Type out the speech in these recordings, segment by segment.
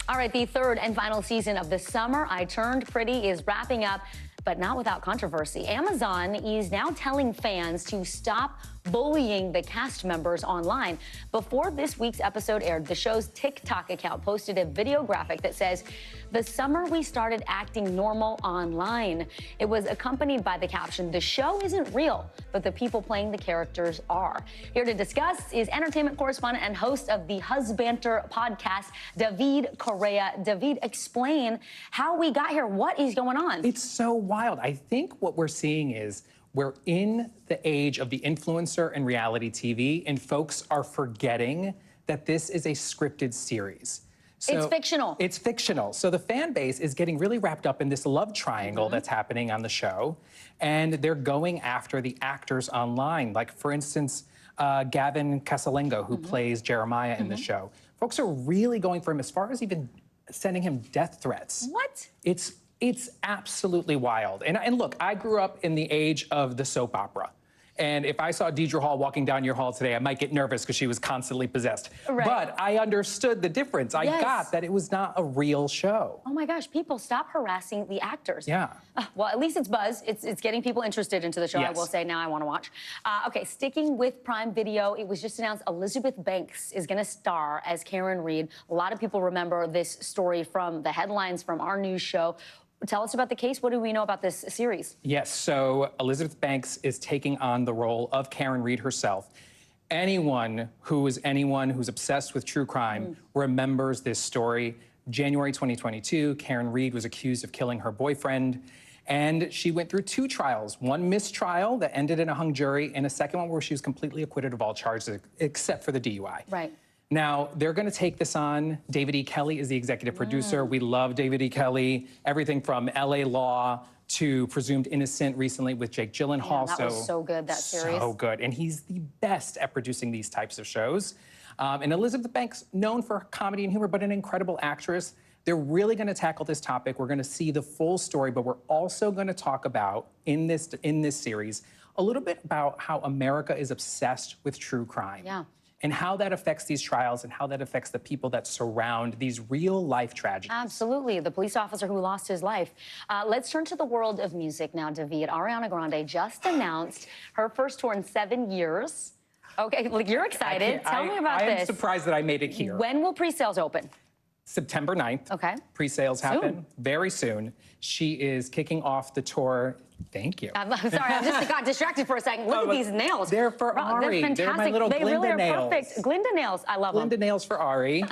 All right, the third and final season of The Summer I Turned Pretty is wrapping up, but not without controversy. Amazon is now telling fans to stop bullying the cast members online. Before this week's episode aired, the show's TikTok account posted a video graphic that says, "The summer we started acting normal online." It was accompanied by the caption, "The show isn't real, but the people playing the characters are." Here to discuss is entertainment correspondent and host of the Husbanter podcast, David Correa. David, explain how we got here. What is going on? It's so wild. I think what we're seeing is we're in the age of the influencer and reality TV, and folks are forgetting that this is a scripted series. So it's fictional. It's fictional. So the fan base is getting really wrapped up in this love triangle that's happening on the show, and they're going after the actors online. Like, for instance, Gavin Casalengo, who plays Jeremiah in the show. Folks are really going for him as far as even sending him death threats. What? It's absolutely wild. And look, I grew up in the age of the soap opera. And if I saw Deidre Hall walking down your hall today, I might get nervous because she was constantly possessed. Right. But I understood the difference. I got that it was not a real show. Oh my gosh, people, stop harassing the actors. Yeah. Well, at least it's buzz. It's getting people interested into the show, I will say. Now I want to watch. Okay, sticking with Prime Video, it was just announced Elizabeth Banks is going to star as Karen Reed. A lot of people remember this story from the headlines from our news show. Tell us about the case. What do we know about this series? Yes, so Elizabeth Banks is taking on the role of Karen Reed herself. Anyone who's obsessed with true crime remembers this story. January 2022, Karen Reed was accused of killing her boyfriend, and she went through 2 trials. One mistrial that ended in a hung jury, and a second one where she was completely acquitted of all charges except for the DUI. Right. Now, they're going to take this on. David E. Kelley is the executive producer. We love David E. Kelley. Everything from L.A. Law to Presumed Innocent recently with Jake Gyllenhaal. Yeah, that was so good, that series. So good. And he's the best at producing these types of shows. And Elizabeth Banks, known for comedy and humor, but an incredible actress. They're really going to tackle this topic. We're going to see the full story, but we're also going to talk about, in this series, a little bit about how America is obsessed with true crime. Yeah. And how that affects these trials and how that affects the people that surround these real-life tragedies. Absolutely. The police officer who lost his life. Let's turn to the world of music now, David. Ariana Grande just announced her first tour in 7 years. Okay, like, you're excited. Tell me about this. I am surprised that I made it here. When will pre-sales open? September 9th. Okay. Pre-sales happen very soon. She is kicking off the tour. Thank you. I'm sorry, I just got distracted for a second. Look at these nails. They're for Ari. They're fantastic. They're my little they Glinda really are nails. Perfect. Glinda nails. I love them. Glinda nails for Ari.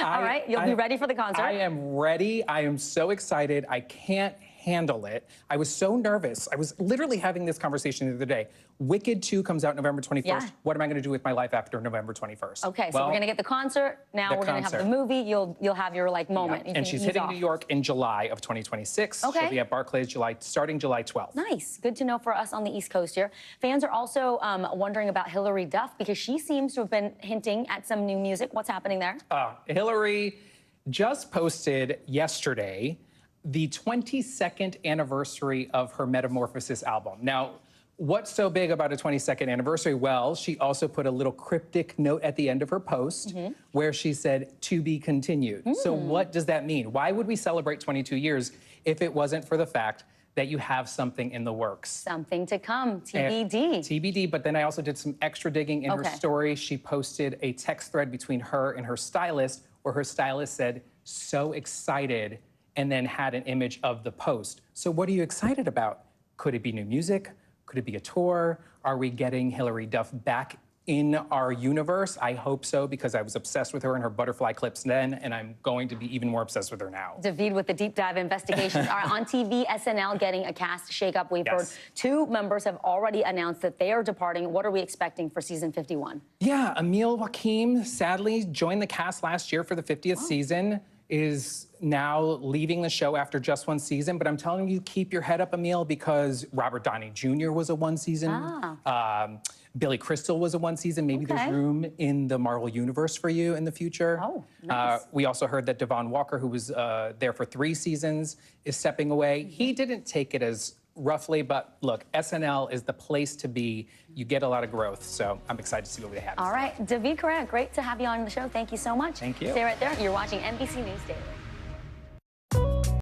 All right, you'll be ready for the concert. I am ready. I am so excited. I can't handle it. I was so nervous. I was literally having this conversation the other day. Wicked 2 comes out November 21st. Yeah. What am I going to do with my life after November 21st? Okay, so we're going to get the concert. Now we're going to have the movie. You'll have your moment. And she's hitting New York in July of 2026. Okay. She'll be at Barclays starting July 12th. Nice. Good to know for us on the East Coast here. Fans are also wondering about Hilary Duff because she seems to have been hinting at some new music. What's happening there? Hilary just posted yesterday the 22nd anniversary of her Metamorphosis album. Now, what's so big about a 22nd anniversary? Well, she also put a little cryptic note at the end of her post where she said, "To be continued." So what does that mean? Why would we celebrate 22 years if it wasn't for the fact that you have something in the works? Something to come, TBD. TBD, but then I also did some extra digging in her story. She posted a text thread between her and her stylist where her stylist said, "So excited," and then had an image of the post. So what are you excited about? Could it be new music? Could it be a tour? Are we getting Hilary Duff back in our universe? I hope so, because I was obsessed with her and her butterfly clips then, and I'm going to be even more obsessed with her now. David with the deep dive investigations. Are on TV, SNL getting a cast shakeup. We've heard 2 members have already announced that they are departing. What are we expecting for season 51? Yeah, Emil Joachim sadly joined the cast last year for the 50th season. Is now leaving the show after just 1 season, but I'm telling you, keep your head up, Emil, because Robert Downey Jr. was a 1 season. Billy Crystal was a 1 season. Maybe there's room in the Marvel Universe for you in the future. Oh, nice. We also heard that Devon Walker, who was there for 3 seasons, is stepping away. He didn't take it as roughly, but look, SNL is the place to be. You get a lot of growth, so I'm excited to see what they have. All right, David Correa, great to have you on the show. Thank you so much. Thank you. Stay right there. You're watching NBC News Daily.